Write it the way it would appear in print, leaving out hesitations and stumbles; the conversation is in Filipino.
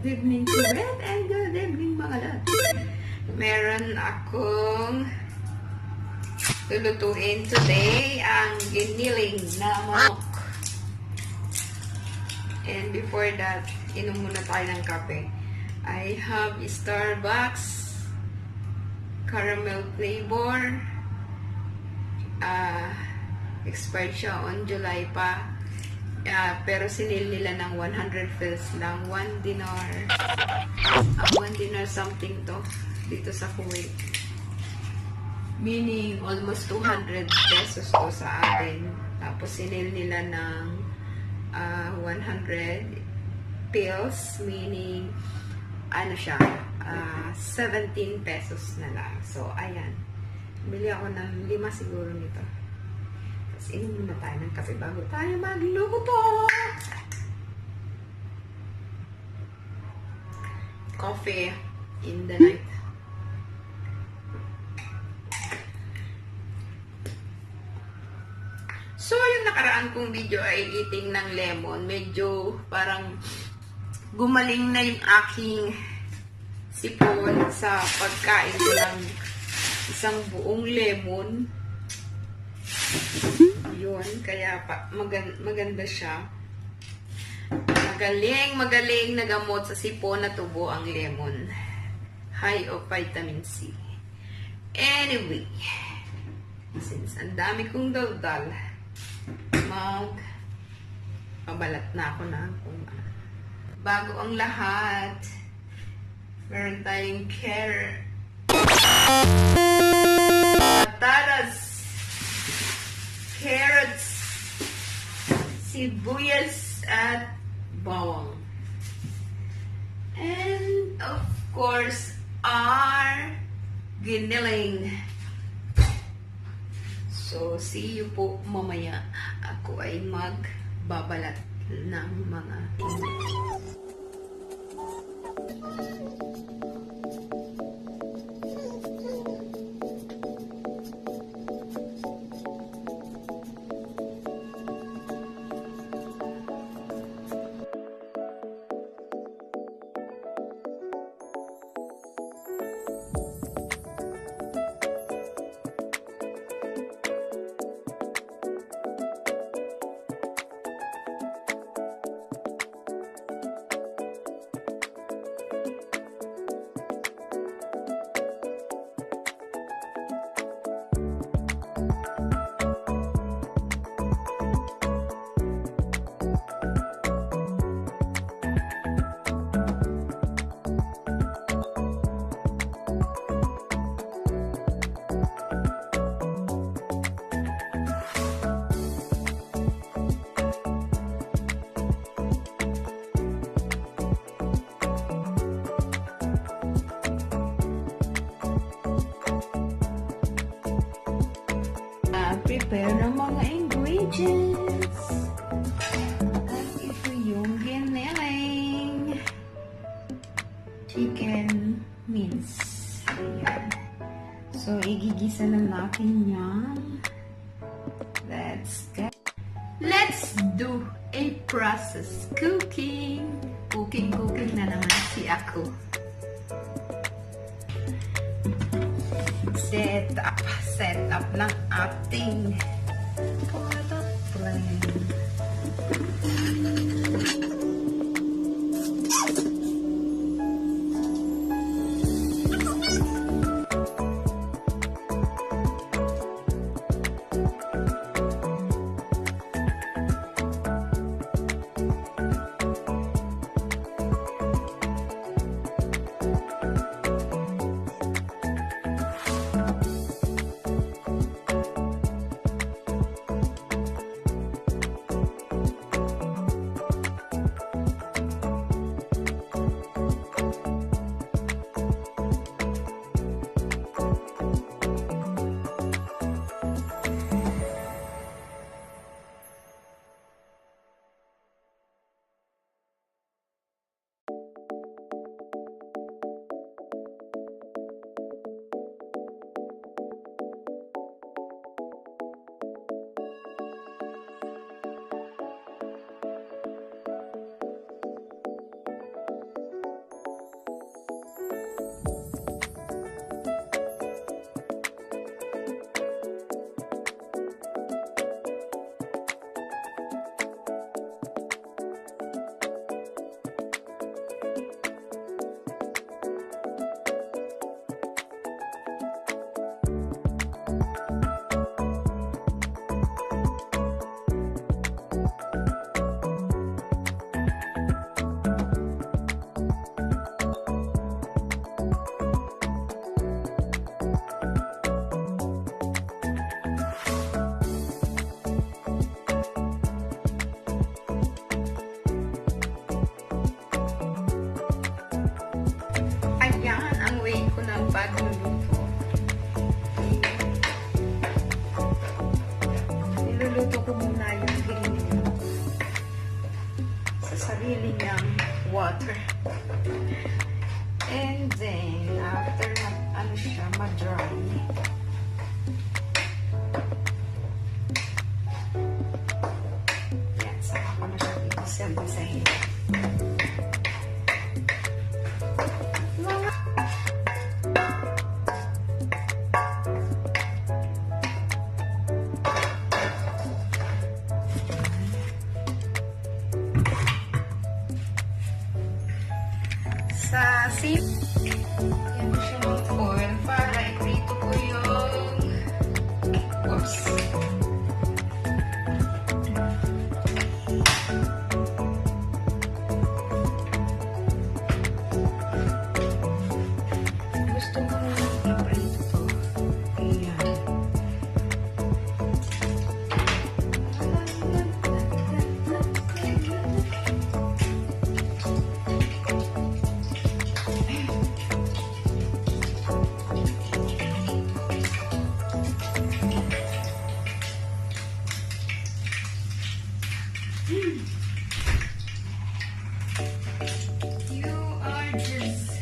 Good evening to Red and good evening mga lahat. Meron akong lulutuin today ang giniling na manok. And before that, inom muna tayo ng kape. I have Starbucks caramel flavor. Expired siya on July pa. Pero sinil nila ng 100 fils lang. 1 dinar. 1 dinar something to dito sa Kuwait. Meaning almost 200 pesos to sa atin. Tapos sinil nila ng 100 pills. Meaning ano siya, 17 pesos na lang. So, ayan. Bili ako ng 5 siguro nito. Tapos, inom muna tayo ng kape bago tayo magluto. Coffee in the night. So, yung nakaraan kong video ay eating ng lemon. Medyo parang gumaling na yung aking sipon sa pagkain ko ng isang buong lemon. Yun, kaya maganda siya. Magaling na gamot sa sipon na tubo ang lemon. High of vitamin C. Anyway, since ang dami kong daldal, pabalat na ako na kung bago ang lahat, meron tayong patatas, carrots, sibuyas, at bawang. And of course, our giniling. So, see you po mamaya. Ako ay magbabalat ng mga prepare ng mga ingredients. At ito yung giniling chicken mince. Ayan. So, igigisa na natin yan. Let's do a process cooking. Cooking na naman si ako. Set up ng ating tomato blend. water. And then, after ma-dry, yan, saka ko na siya i-send-isahin. Sa sip, yan siya ng oil para iprito ko yung oops. Gusto ko iprito to. Ayan. You are just